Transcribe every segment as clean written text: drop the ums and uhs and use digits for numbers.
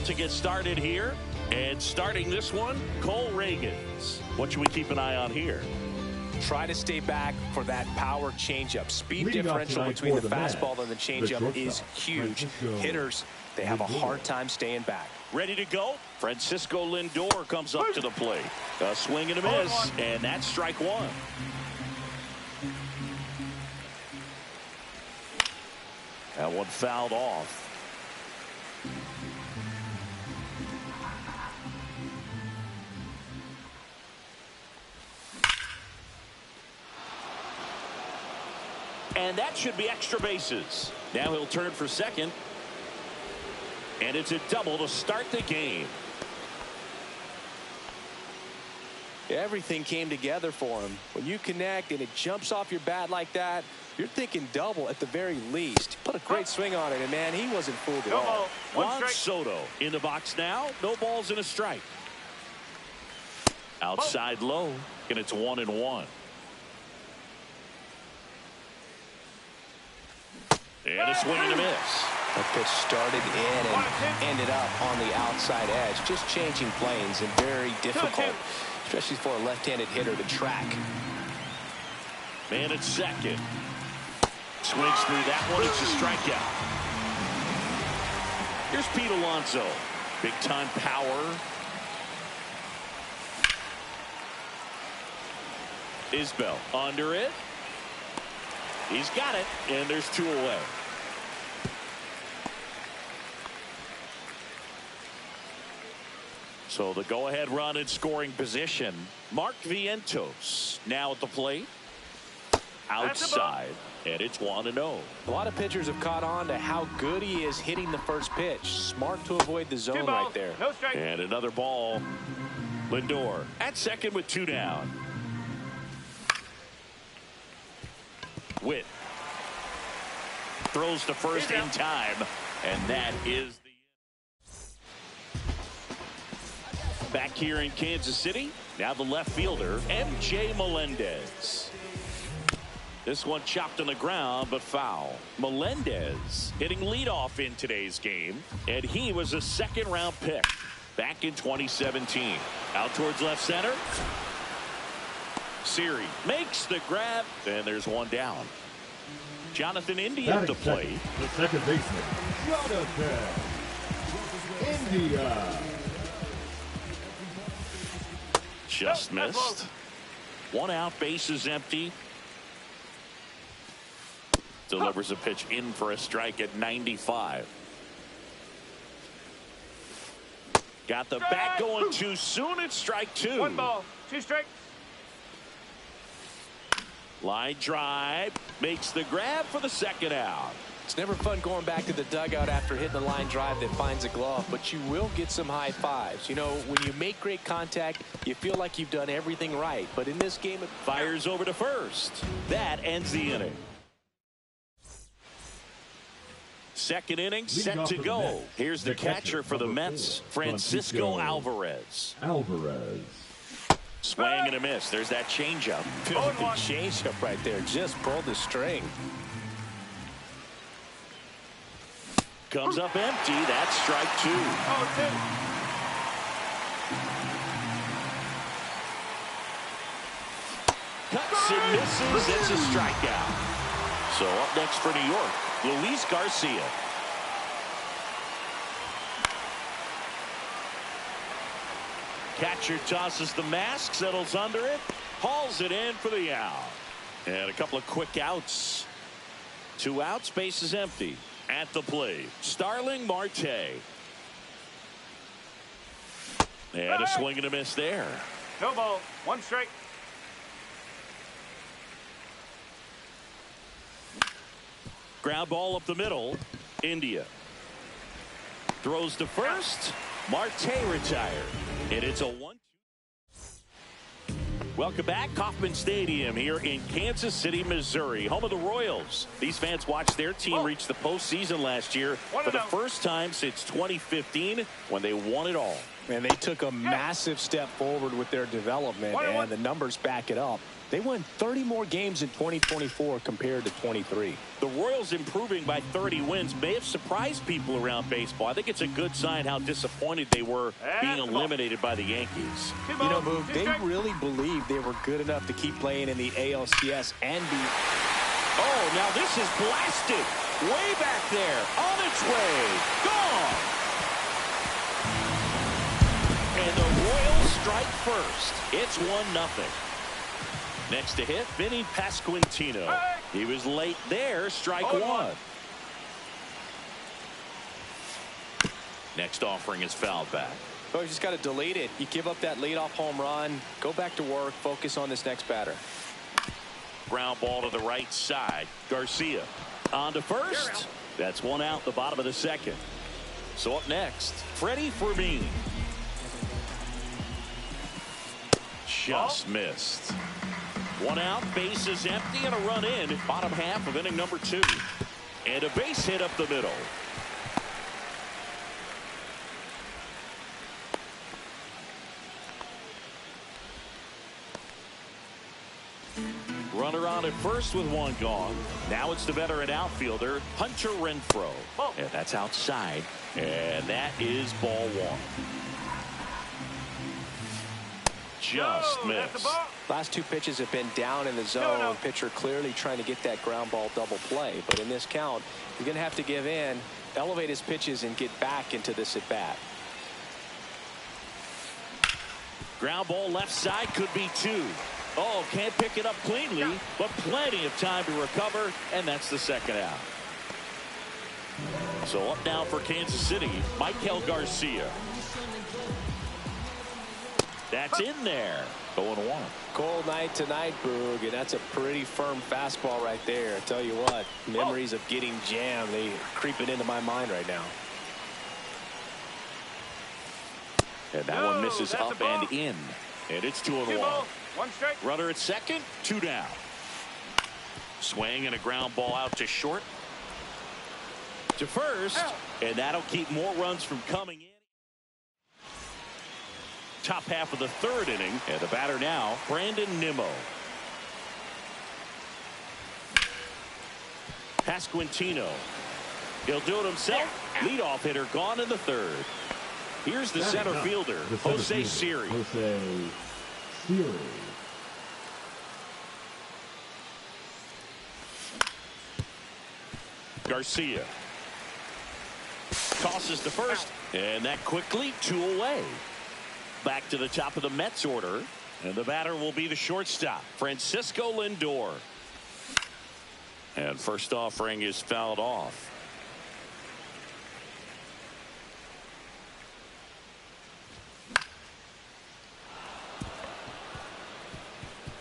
About to get started here. And starting this one, Cole Reagans. What should we keep an eye on here? Try to stay back for that power changeup. Speed differential between the fastball and the changeup is huge. Hitters, they have a hard time staying back. Ready to go? Francisco Lindor comes up to the plate. A swing and a miss, and that's strike one. That one fouled off. And that should be extra bases. Now he'll turn for second. And it's a double to start the game. Everything came together for him. When you connect and it jumps off your bat like that, you're thinking double at the very least. Put a great swing on it, and man, he wasn't fooled at all. Juan Soto in the box now. No balls and a strike. Outside low, and it's 1-1. And a swing and a miss. That pitch started in and ended up on the outside edge. Just changing planes and very difficult, especially for a left-handed hitter to track. Man at second. Swings through that one. It's a strikeout. Here's Pete Alonso. Big-time power. Isbell under it. He's got it, and there's two away. So the go-ahead run in scoring position. Mark Vientos now at the plate. Outside, and it's 1-0. A lot of pitchers have caught on to how good he is hitting the first pitch. Smart to avoid the zone right there. No strike. And another ball. Lindor at second with two down. Witt throws to first in time, and that is the back here in Kansas City. Now the left fielder, MJ Melendez. This one chopped on the ground, but foul. Melendez hitting leadoff in today's game, and he was a second-round pick back in 2017. Out towards left center. Siri makes the grab, and there's one down. Jonathan India at the plate. The second baseman, Jonathan India. Just missed. One out, base is empty. Delivers a pitch in for a strike at 95. Got the bat going too soon. It's strike two. 1 ball, 2 strikes. Line drive makes the grab for the second out. It's never fun going back to the dugout after hitting a line drive that finds a glove, but you will get some high fives. You know, when you make great contact, you feel like you've done everything right. But in this game, it fires over to first. That ends the inning. Second inning set to go. Here's the catcher for the Mets, Francisco Alvarez. Swing and a miss. There's that changeup. Filthy changeup right there. Just pulled the string. Comes up empty. That's strike two. Cuts and misses. It's a strikeout. So up next for New York, Luis Garcia. Catcher tosses the mask, settles under it, hauls it in for the out. And a couple of quick outs. 2 outs, base is empty. At the plate, Starling Marte. And a swing and a miss there. No ball, 1 strike. Ground ball up the middle. India throws to first. Marte retired. And it's a 1-2. Welcome back. Kauffman Stadium here in Kansas City, Missouri, home of the Royals. These fans watched their team reach the postseason last year for the first time since 2015 when they won it all. And they took a massive step forward with their development, and the numbers back it up. They won 30 more games in 2024 compared to 23. The Royals improving by 30 wins may have surprised people around baseball. I think it's a good sign how disappointed they were being eliminated by the Yankees. You know, Boog, they really believed they were good enough to keep playing in the ALCS and be... Oh, now this is blasted. Way back there. On its way. Gone. And the Royals strike first. It's 1-0. Next to hit, Vinny Pasquantino. He was late there. Strike one. Next offering is fouled back. Oh, you just got to delete it. You give up that leadoff home run. Go back to work. Focus on this next batter. Ground ball to the right side. Garcia on to first. That's one out, the bottom of the second. So up next, Freddie Fermin. Just missed. One out, base is empty, and a run in. Bottom half of inning number 2. And a base hit up the middle. Runner on at first with one gone. Now it's the veteran outfielder, Hunter Renfroe. And that's outside. And that is ball one. Just missed. Last two pitches have been down in the zone. Pitcher clearly trying to get that ground ball double play. But in this count, you're going to have to give in, elevate his pitches, and get back into this at bat. Ground ball left side, could be 2. Oh, can't pick it up cleanly, but plenty of time to recover, and that's the second out. So up now for Kansas City, Michael Garcia. That's in there. 0-1. Cold night tonight, Boog, and that's a pretty firm fastball right there. I tell you what, memories of getting jammed, they are creeping into my mind right now. And that one misses up and in. And it's 2-1. One strike. Runner at second, 2 down. Swing and a ground ball out to short. To first, and that'll keep more runs from coming in. Top half of the 3rd inning, and the batter now, Brandon Nimmo. Pasquantino. He'll do it himself. Leadoff hitter gone in the 3rd. Here's the center fielder, Jose Siri. Garcia. Tosses to first, and that quickly 2 away. Back to the top of the Mets order, and the batter will be the shortstop, Francisco Lindor. And first offering is fouled off.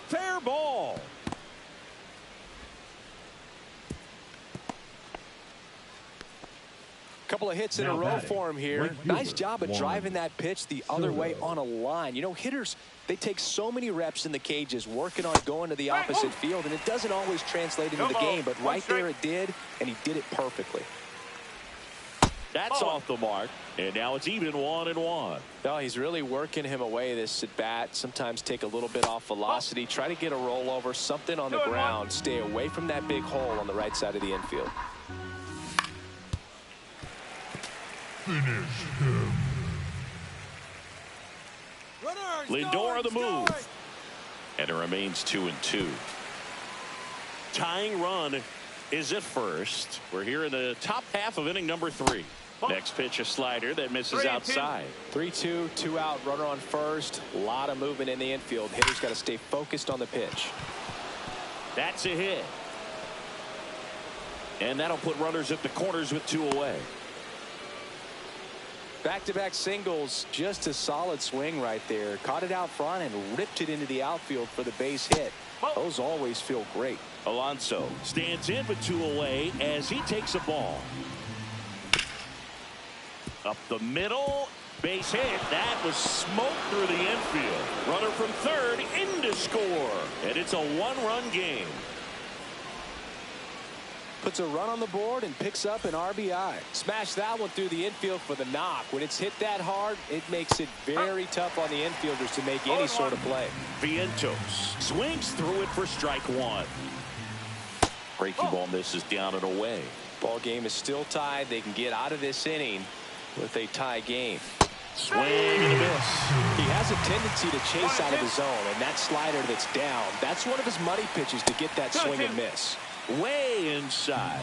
Fair ball. Couple of hits in a row for him here. Nice job of driving that pitch the other way on a line. You know, hitters, they take so many reps in the cages working on going to the opposite field, and it doesn't always translate into the game, but right there it did, and he did it perfectly. That's off the mark, and now it's even 1-1. No, he's really working him away this at bat. Sometimes take a little bit off velocity, try to get a rollover, something on the ground, stay away from that big hole on the right side of the infield. Finish him. Lindor on the move, and it remains 2-2. Tying run is at first. We're here in the top half of inning number 3. Next pitch, a slider that misses outside. 3-2, 2 out, runner on first. A lot of movement in the infield. Hitters got to stay focused on the pitch. That's a hit. And that'll put runners at the corners with 2 away. Back-to-back singles, just a solid swing right there. Caught it out front and ripped it into the outfield for the base hit. Those always feel great. Alonso stands in with 2 away as he takes a ball. Up the middle, base hit. That was smoked through the infield. Runner from 3rd in to score. And it's a 1-run game. puts a run on the board and picks up an RBI. Smash that one through the infield for the knock. When it's hit that hard, it makes it very tough on the infielders to make any sort of play. Vientos swings through it for strike one. Breaking ball misses down and away. Ball game is still tied. They can get out of this inning with a tie game. Swing and a miss. He has a tendency to chase out of the zone, and that slider that's down, that's one of his money pitches to get that swing and miss. Way inside.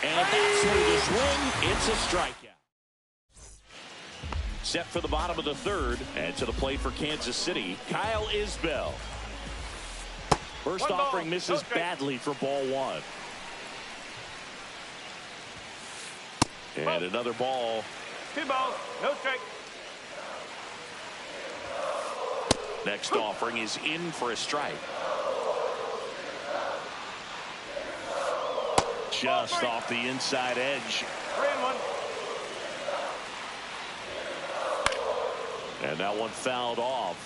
And that's where the swing. It's a strikeout. Set for the bottom of the third, and to the plate for Kansas City, Kyle Isbell. First offering misses badly for ball one. And another ball. 2 balls, no strike. Next offering is in for a strike. Just off the inside edge. 3-1. And that one fouled off.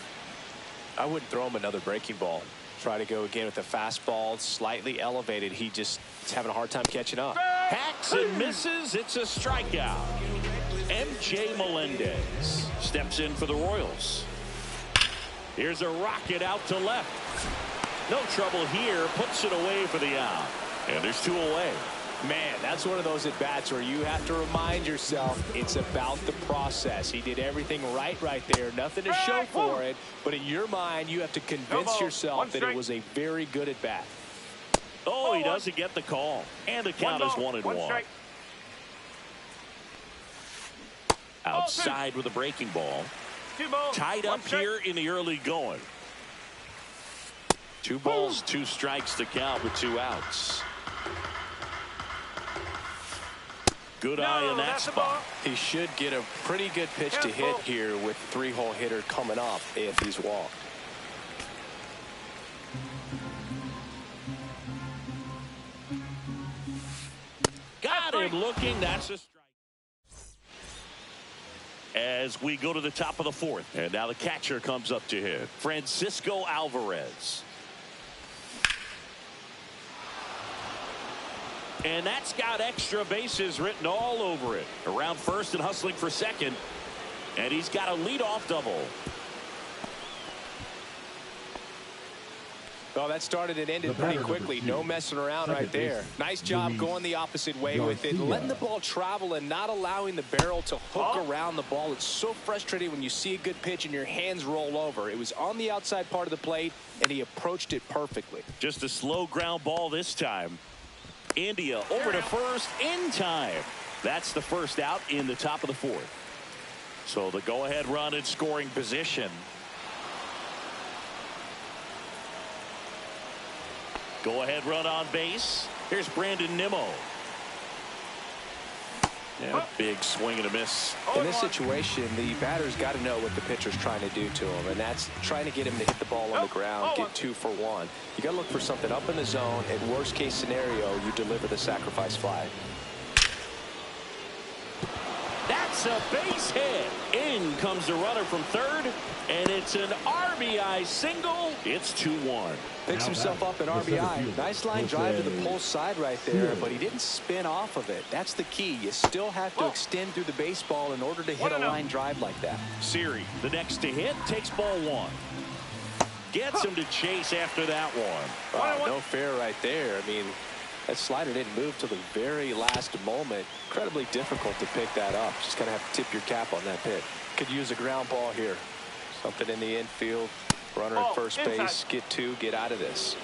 I wouldn't throw him another breaking ball. Try to go again with the fastball, slightly elevated. He just is having a hard time catching up. Hacks and misses. It's a strikeout. MJ Melendez steps in for the Royals. Here's a rocket out to left. No trouble here. Puts it away for the out. And there's 2 away. Man, that's one of those at-bats where you have to remind yourself it's about the process. He did everything right there. Nothing to show for it. But in your mind, you have to convince yourself that it was a very good at-bat. Oh, he doesn't get the call. And the count is 1-1. Outside with a breaking ball. 2 balls, Tied up here in the early going. 2 balls, 2 strikes to count with 2 outs. Good eye in that spot. He should get a pretty good pitch to hit here with 3-hole hitter coming up if he's walked. Got him looking. That's a strike. As we go to the top of the 4th. And now the catcher comes up to hit. Francisco Alvarez. And that's got extra bases written all over it. Around first and hustling for second. And he's got a leadoff double. Well, that started and ended pretty quickly. No messing around right there. Nice job going the opposite way with it. Letting the ball travel and not allowing the barrel to hook around the ball. It's so frustrating when you see a good pitch and your hands roll over. It was on the outside part of the plate, and he approached it perfectly. Just a slow ground ball this time. India over to first in time. That's the first out in the top of the 4th. So the go-ahead run in scoring position. Go-ahead run on base. Here's Brandon Nimmo. And a big swing and a miss. In this situation, the batter's got to know what the pitcher's trying to do to him, and that's trying to get him to hit the ball on the ground, get 2 for 1. You got to look for something up in the zone. At worst case scenario, you deliver the sacrifice fly. That's a base hit. In comes the runner from third, and it's an RBI single. It's 2-1. Picks himself up an RBI. Nice line drive to the pull side right there, but he didn't spin off of it. That's the key. You still have to extend through the baseball in order to hit a line drive like that. Siri, the next to hit, takes ball 1. Gets him to chase after that one. Wow, no fair right there. I mean, that slider didn't move till the very last moment. Incredibly difficult to pick that up. Just kind of have to tip your cap on that pitch. Could use a ground ball here. Something in the infield. Runner at first base. Get 2. Get out of this.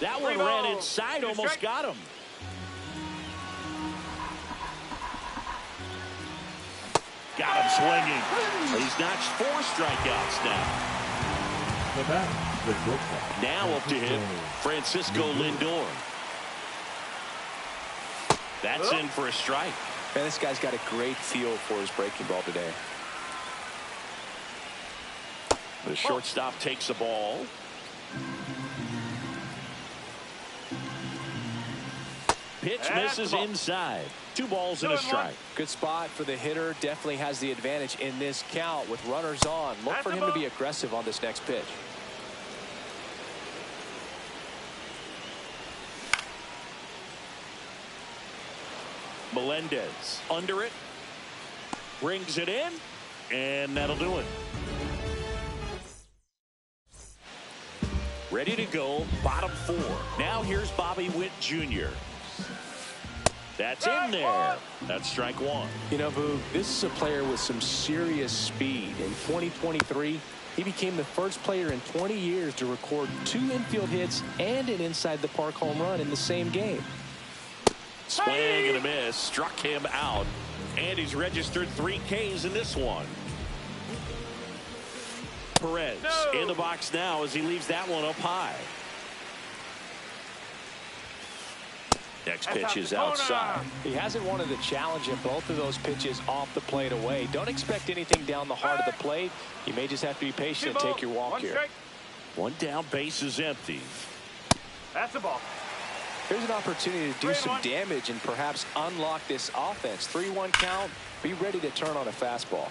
That one ran inside. Almost got him. Got him swinging. He's notched 4 strikeouts now. The batter, Now up to hit Francisco Lindor. That's in for a strike. Man, this guy's got a great feel for his breaking ball today. The shortstop takes the ball. Pitch misses inside. 2 balls and a strike. Good spot for the hitter. Definitely has the advantage in this count with runners on. Look for him to be aggressive on this next pitch. Melendez under it. Brings it in. And that'll do it. Ready to go. Bottom 4. Now here's Bobby Witt Jr. That's in there. That's strike 1. You know, Boog, this is a player with some serious speed. In 2023, he became the first player in 20 years to record 2 infield hits and an inside-the-park home run in the same game. Swing and a miss. Struck him out. And he's registered 3 Ks in this one. Perez in the box now as he leaves that one up high. Next pitch is outside. He hasn't wanted the challenge in both of those pitches off the plate away. Don't expect anything down the heart of the plate. You may just have to be patient and take your walk here. 1 down, base is empty. That's a ball. Here's an opportunity to do some damage and perhaps unlock this offense. 3-1 count. Be ready to turn on a fastball.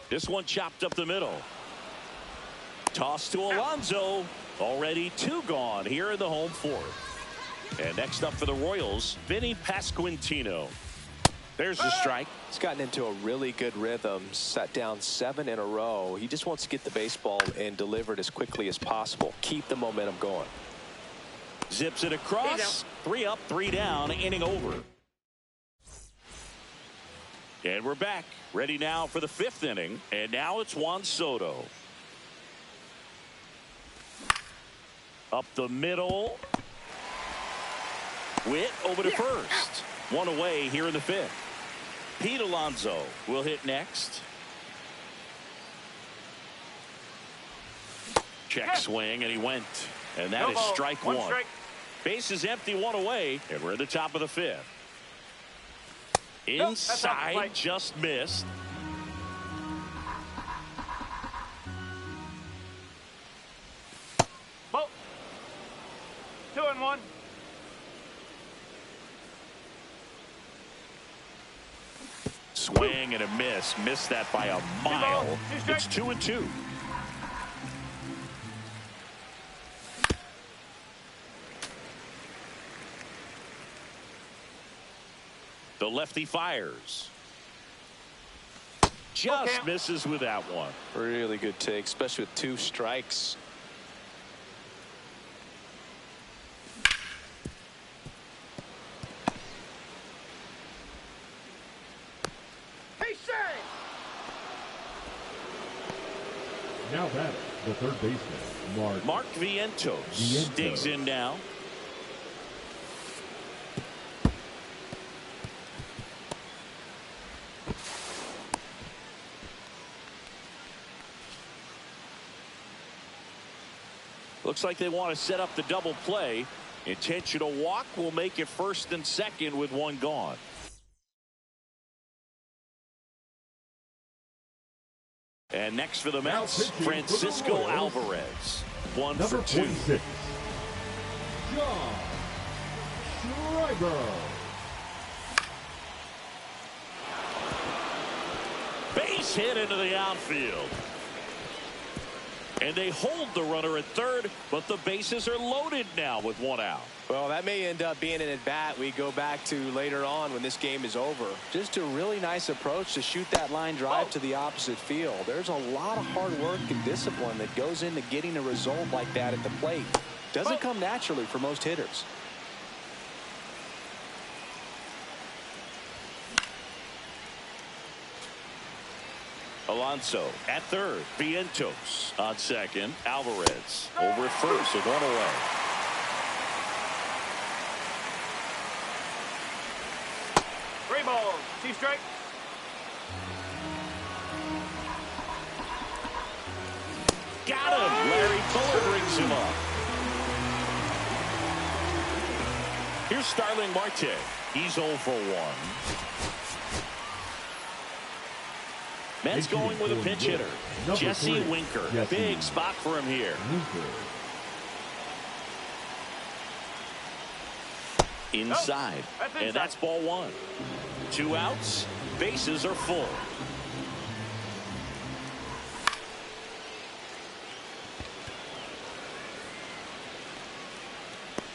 This one chopped up the middle. Toss to Alonso. Already 2 gone here in the home 4th. And next up for the Royals, Vinny Pasquantino. There's the strike. He's gotten into a really good rhythm. Set down 7 in a row. He just wants to get the baseball and deliver it as quickly as possible. Keep the momentum going. Zips it across. 3 up, 3 down. Inning over. And we're back. Ready now for the 5th inning. And now it's Juan Soto. Up the middle. Witt over to first. 1 away here in the 5th. Pete Alonso will hit next. Check swing, and he went. And that is strike 1. Base is empty, 1 away, and we're at the top of the 5th. Inside, just missed. Ball. 2-1. Swing and a miss. Missed that by a mile. It's 2-2. The lefty fires. Just misses with that one. Really good take, especially with 2 strikes. Now batter, the third baseman, Mark Vientos digs in now. Looks like they want to set up the double play. Intentional walk will make it 1st and 2nd with 1 gone. And next for the Mets, Francisco Alvarez. 1 for 2. 26, John Schreiber. Base hit into the outfield. And they hold the runner at 3rd, but the bases are loaded now with 1 out. Well, that may end up being an at-bat we go back to later on when this game is over. Just a really nice approach to shoot that line drive to the opposite field. There's a lot of hard work and discipline that goes into getting a result like that at the plate. Doesn't come naturally for most hitters. Alonso at 3rd. Vientos on 2nd. Alvarez over at 1st with 1 away. Three balls. 2 strikes. Got him. Larry Fuller brings him up. Here's Starling Marte. He's 0 for 1. Mets going with a pinch hitter. Jesse Winker. Big spot for him here. inside. And that's ball one. 2 outs. Bases are full.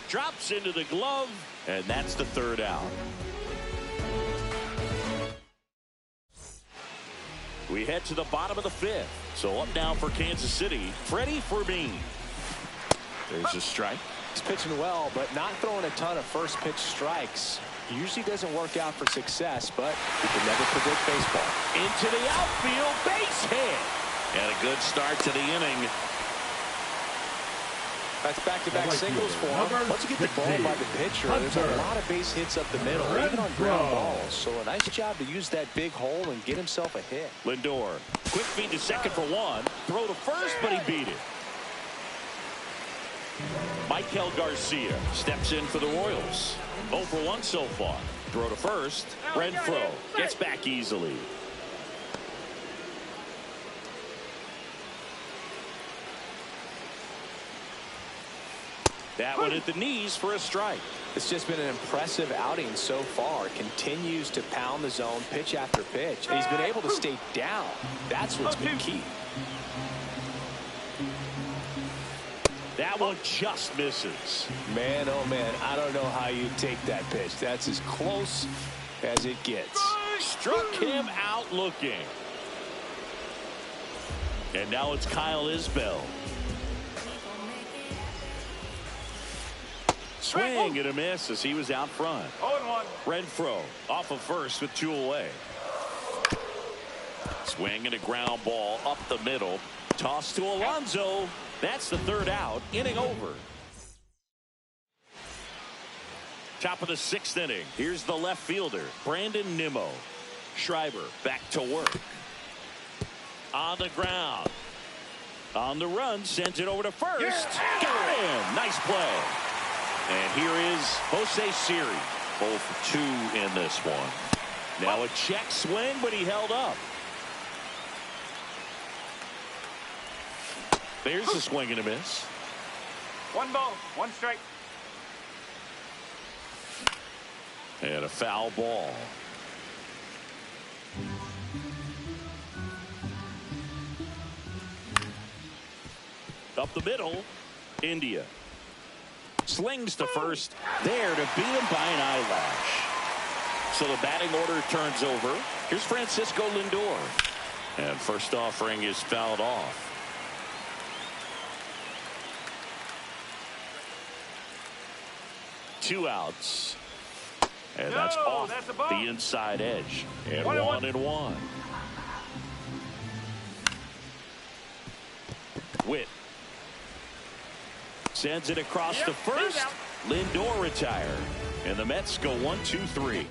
Drops into the glove, and that's the 3rd out. We head to the bottom of the 5th. So up now for Kansas City, Freddie Fermin. There's a strike. He's pitching well, but not throwing a ton of first pitch strikes. Usually doesn't work out for success, but you can never predict baseball. Into the outfield, base hit. And a good start to the inning. That's back-to-back singles for him. Once you get the ball by the pitcher, there's a lot of base hits up the middle, even on ground balls. So a nice job to use that big hole and get himself a hit. Lindor, quick feed to second for 1. Throw to first, but he beat it. Michael Garcia steps in for the Royals. 0 for 1 so far. Throw to first. Renfroe gets back easily. That one at the knees for a strike. It's just been an impressive outing so far. Continues to pound the zone pitch after pitch. And he's been able to stay down. That's what's been key. That one just misses. Man, oh man, I don't know how you take that pitch. That's as close as it gets. Struck him out looking. And now it's Kyle Isbell. Swing and a miss as he was out front. 0-1. Renfroe off of first with 2 away. Swing and a ground ball up the middle. Toss to Alonso. That's the 3rd out. Inning over. Top of the 6th inning. Here's the left fielder, Brandon Nimmo. Schreiber back to work. On the ground. On the run. Sends it over to first. Got him. Nice play. And here is Jose Siri. 0 for 2 in this one. Now a check swing, but he held up. There's a swing and a miss. 1 ball, 1 strike. And a foul ball. Up the middle, India. Slings to first, there to beat him by an eyelash. So the batting order turns over. Here's Francisco Lindor. And first offering is fouled off. Two outs. And that's off the inside edge. And 1-1. Witt sends it across to first. Lindor retired. And the Mets go 1-2-3.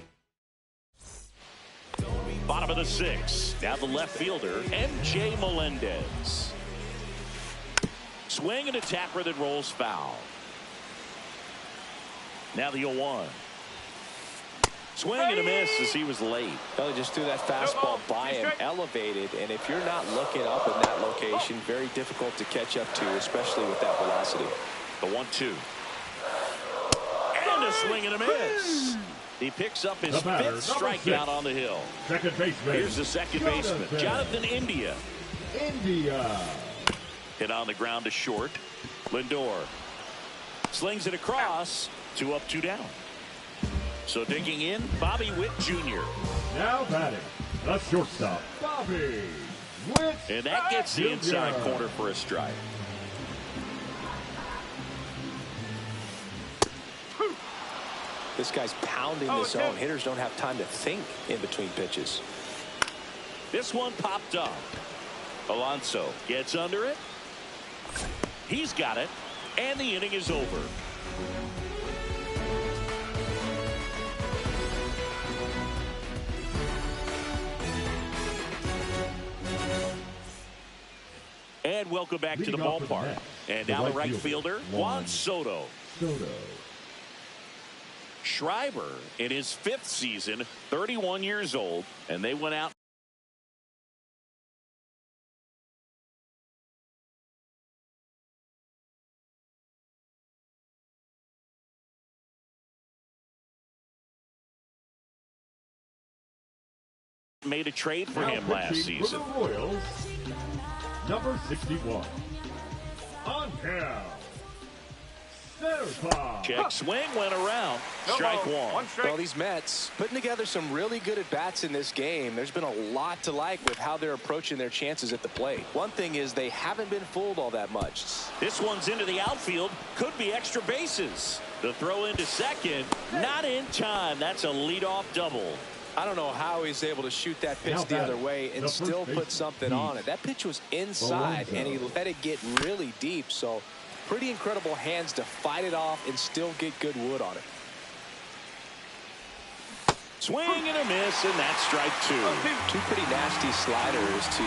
Bottom of the 6th. Now the left fielder, MJ Melendez. Swing and a tapper that rolls foul. Now the 0-1. Swing and a miss as he was late. Well, he just threw that fastball by him, elevated, and if you're not looking up in that location, very difficult to catch up to, especially with that velocity. The 1-2. And a swing and a miss. He picks up his 5th strikeout on the hill. Second baseman. Here's the second baseman, Jonathan India. Hit on the ground to short. Lindor slings it across. 2 up, 2 down. So digging in, Bobby Witt Jr. Now batting, the shortstop, Bobby Witt. And that gets the inside corner for a strike. This guy's pounding the zone. Hitters don't have time to think in between pitches. This one popped up. Alonso gets under it. He's got it. And the inning is over. And welcome back to the ballpark. And now the right fielder, Juan Soto. Schreiber in his 5th season, 31 years old, and they went out made a trade for Now him last pitching for season. the Royals, number 61. On count. Check swing went around. Strike one. Well, these Mets putting together some really good at-bats in this game. There's been a lot to like with how they're approaching their chances at the plate. One thing is they haven't been fooled all that much. This one's into the outfield. Could be extra bases. The throw into second. Not in time. That's a leadoff double. I don't know how he's able to shoot that pitch the other way and still put something on it. That pitch was inside, and he let it get really deep. So pretty incredible hands to fight it off and still get good wood on it. Swing and a miss, and that's strike two. Two pretty nasty sliders to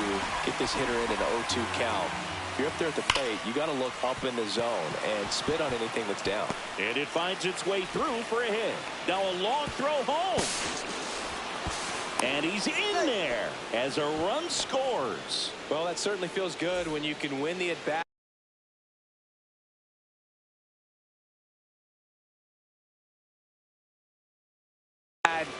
get this hitter in an 0-2 count. If you're up there at the plate, you got to look up in the zone and spit on anything that's down. And it finds its way through for a hit. Now a long throw home. And he's in there as a run scores. Well, that certainly feels good when you can win the at-bat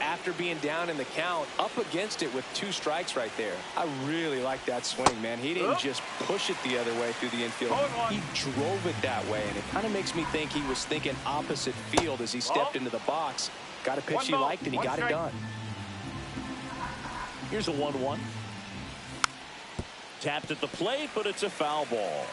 after being down in the count, up against it with 2 strikes right there. I really like that swing, man. He didn't just push it the other way through the infield. He drove it that way, and it kind of makes me think he was thinking opposite field as he stepped into the box. Got a pitch he liked, and he got it done. Here's a 1-1. Tapped at the plate, but it's a foul ball.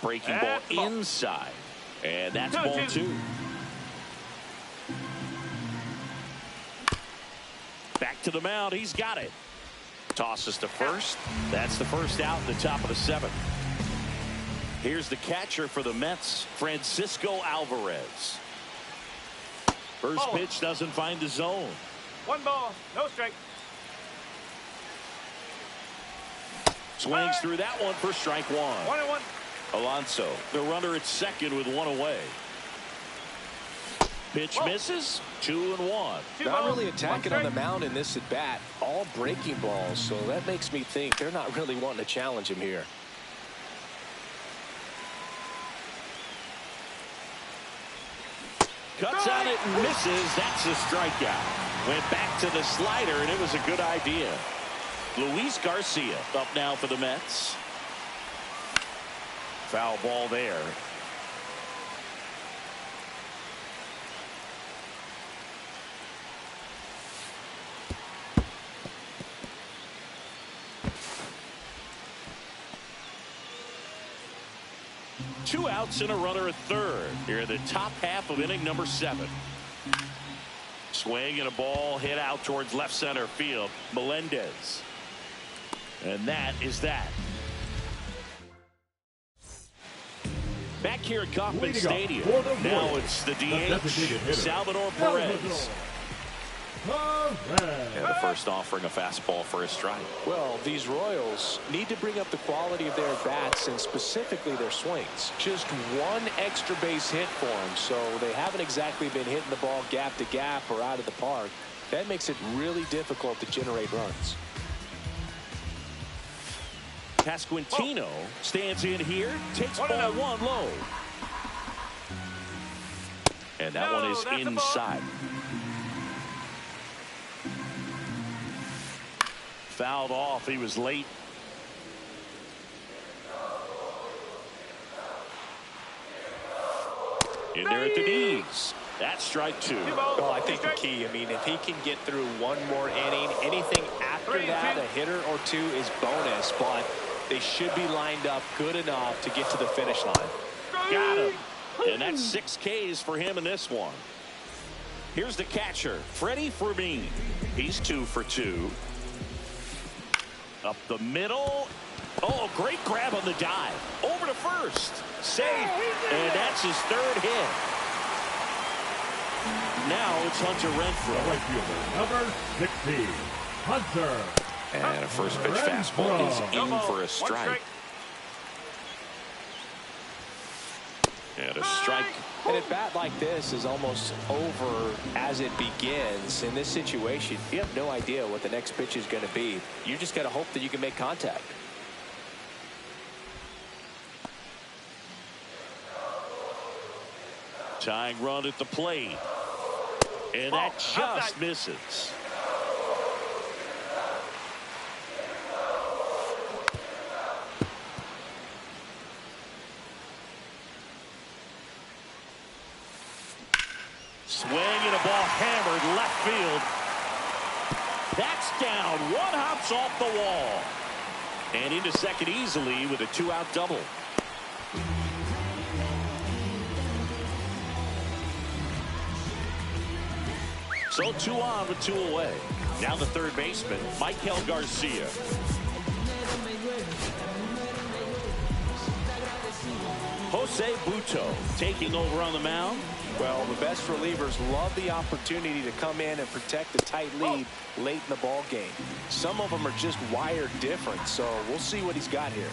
Breaking ball inside. And that's ball 2. Back to the mound. He's got it. Tosses to first. That's the first out in the top of the 7th. Here's the catcher for the Mets, Francisco Alvarez. First pitch doesn't find the zone. 1 ball, no strike. Swings through that one for strike 1. 1-1. Alonso, the runner at second with 1 away. Pitch misses. 2-1. Not really attacking on the mound in this at bat. All breaking balls, so that makes me think they're not really wanting to challenge him here. Cuts on it and misses. That's a strikeout. Went back to the slider, and it was a good idea. Luis Garcia up now for the Mets. Foul ball there. Two outs and a runner at third here in the top half of inning number 7. Swing and a ball hit out towards left center field. Melendez. And that is that. Back here at Kauffman Stadium. Now it's the DH, Salvador Perez. And the first offering a fastball for a strike. Well, these Royals need to bring up the quality of their bats and specifically their swings. Just 1 extra base hit for them, so they haven't exactly been hitting the ball gap to gap or out of the park. That makes it really difficult to generate runs. Pasquantino stands in here, takes ball 1 low. And that one is inside. Fouled off. He was late. In there at the knees. That's strike 2. Well, I think the key, I mean, if he can get through 1 more inning, anything after that, a hitter or 2 is bonus, but they should be lined up good enough to get to the finish line. Got him. And that's 6 Ks for him in this one. Here's the catcher, Freddie Fermin. He's 2 for 2. Up the middle. Oh, great grab on the dive. Over to first. Safe. And that's his 3rd hit. Now it's Hunter Renfroe. Right fielder, number 16, Hunter. And a first pitch fastball is in for a strike. And a strike. And a bat like this is almost over as it begins. In this situation, you have no idea what the next pitch is going to be. You just got to hope that you can make contact. Tying run at the plate. And that just misses. Swing and a ball hammered left field. That's down. One hops off the wall. And into second easily with a 2-out double. So 2 on with 2 away. Now the third baseman, Michael Garcia. Jose Butto taking over on the mound. Well, the best relievers love the opportunity to come in and protect a tight lead late in the ball game. Some of them are just wired different, so we'll see what he's got here.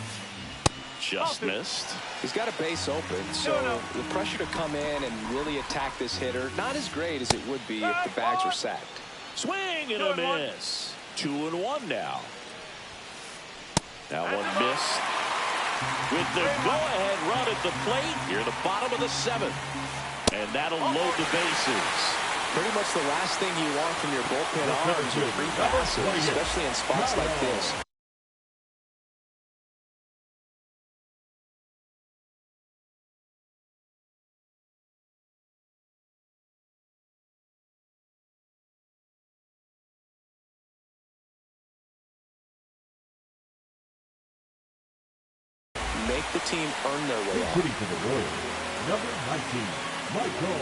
Just missed. He's got a base open, so the pressure to come in and really attack this hitter, not as great as it would be if the bags were sacked. Swing and a miss. 2-1 now. That one missed. With the go-ahead run at the plate, here at the bottom of the 7th. And that'll load the bases. Pretty much the last thing you want from your bullpen arms are free passes, especially in spots like this. Make the team earn their way out. To the Royals, number 19, Michael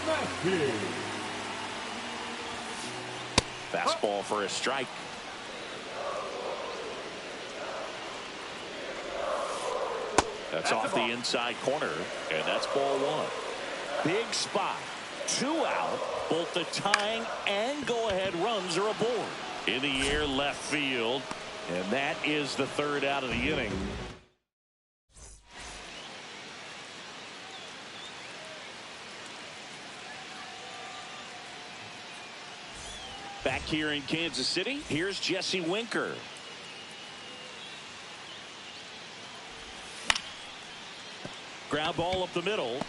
Massey. Fastball for a strike. That's off the inside corner, and that's ball 1. Big spot. 2 out. Both the tying and go-ahead runs are aboard. In the air left field. And that is the 3rd out of the inning. Back here in Kansas City, here's Jesse Winker. Ground ball up the middle.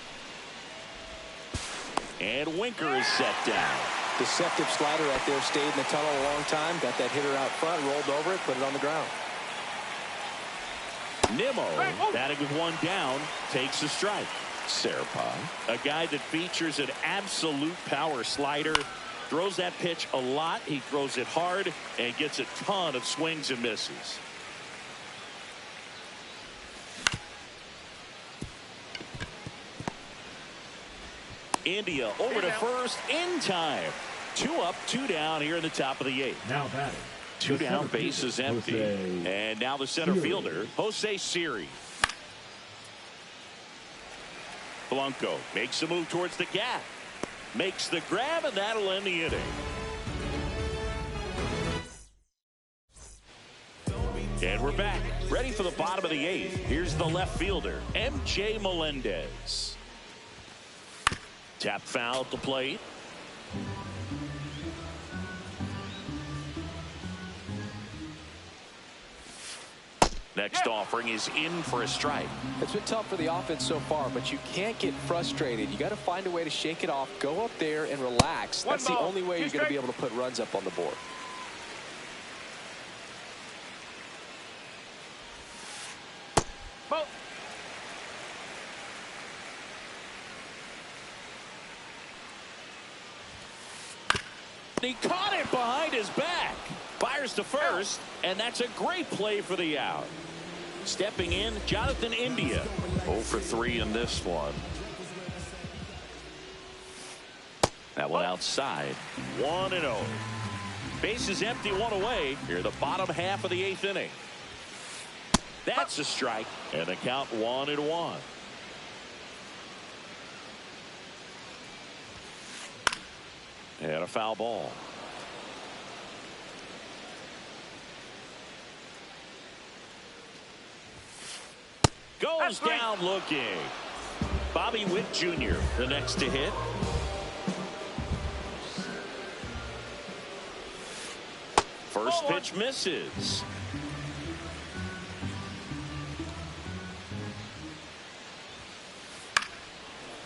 And Winker is set down. Deceptive slider right there, stayed in the tunnel a long time, got that hitter out front, rolled over it, put it on the ground. Nimmo, batting with 1 down, takes a strike. Serpa, a guy that features an absolute power slider, throws that pitch a lot. He throws it hard and gets a ton of swings and misses. India over to first in time. 2 up, 2 down here in the top of the 8th. Now batting. 2 down, base is empty. And now the center fielder, Jose Siri. Blanco makes a move towards the gap. Makes the grab, and that'll end the inning. And we're back, ready for the bottom of the 8th. Here's the left fielder, M.J. Melendez. Tap foul at the plate. Next offering is in for a strike. It's been tough for the offense so far, but you can't get frustrated. You got to find a way to shake it off, go up there and relax. That's the only way you're going to be able to put runs up on the board. He caught it behind his back. Fires to first, and that's a great play for the out. Stepping in, Jonathan India. 0 for 3 in this one. That one outside. 1-0. Base is empty, 1 away. Here the bottom half of the 8th inning. That's a strike, and the count 1-1. And a foul ball. Goes down looking. Bobby Witt Jr. the next to hit. First pitch misses.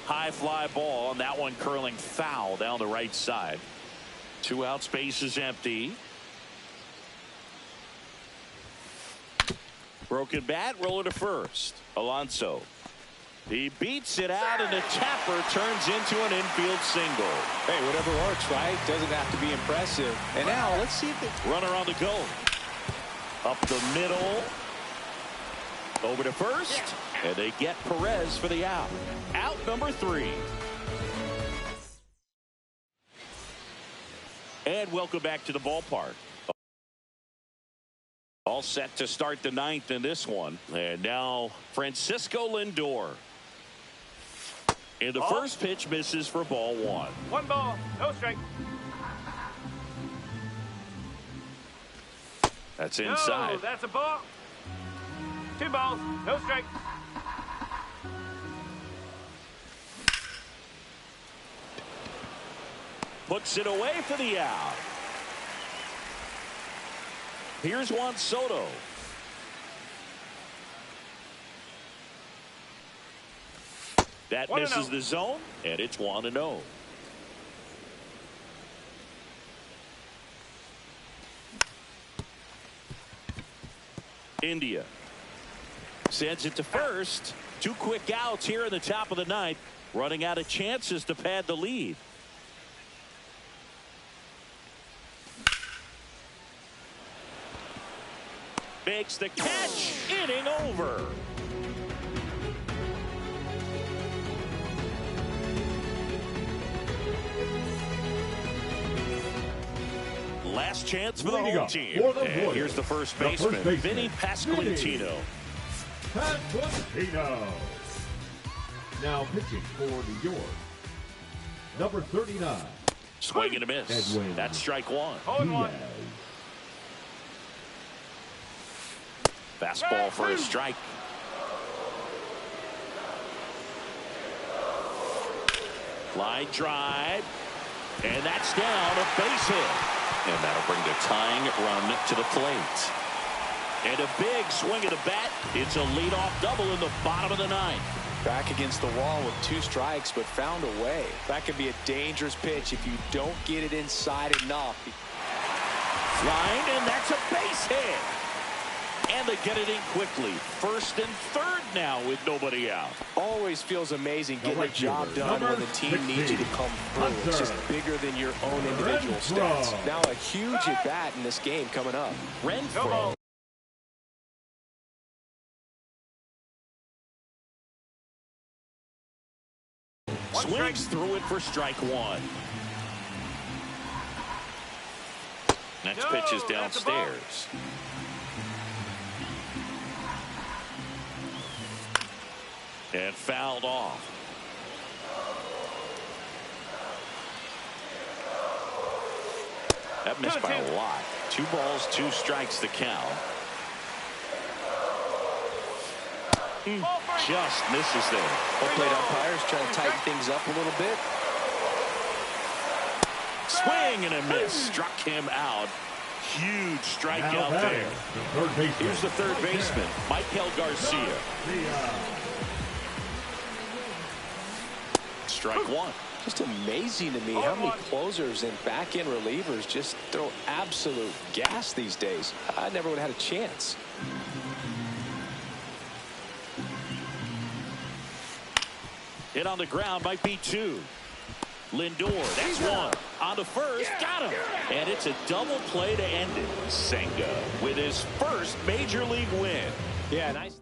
High fly ball, and that one curling foul down the right side. 2 out, space is empty. Broken bat, roller to first. Alonso. He beats it out, and the tapper turns into an infield single. Hey, whatever works, right? Doesn't have to be impressive. And now, let's see if the runner on the go. Up the middle. Over to first. And they get Perez for the out. Out number 3. And welcome back to the ballpark. All set to start the 9th in this one. And now Francisco Lindor. And the first pitch misses for ball 1. 1 ball, no strike. That's inside. No, that's a ball. 2 balls, no strike. Puts it away for the out. Here's Juan Soto. That misses the zone, and it's 1-0. India sends it to first. 2 quick outs here in the top of the 9th. Running out of chances to pad the lead. Makes the catch. Inning over. Last chance for the home team. And here's the first baseman, Vinny Pasquantino. Now pitching for New York, number 39. Swing and a miss. That's strike 1. Fastball for a strike. Line drive. And that's down, a base hit. And that'll bring the tying run to the plate. And a big swing of the bat. It's a leadoff double in the bottom of the 9th. Back against the wall with 2 strikes, but found a way. That could be a dangerous pitch if you don't get it inside enough. Flying, and that's a base hit. And they get it in quickly. First and third now with nobody out. Always feels amazing getting the job done when the team needs you to come through. It's just bigger than your own individual stats. Now a huge at-bat in this game coming up. Renfroe. Swings through it for strike 1. Next pitch is downstairs. And fouled off. That missed by a lot. 2 balls, 2 strikes to count. Just misses there. Both plate umpires trying to tighten things up a little bit. Swing and a miss. Struck him out. Huge strikeout there. Here's the third baseman, Michael Garcia. Strike 1. Just amazing to me how many closers and back-end relievers just throw absolute gas these days. I never would have had a chance. Hit on the ground, might be 2. Lindor, that's 1. On the first, got him. And it's a double play to end it. Senga with his first major league win. Yeah, nice.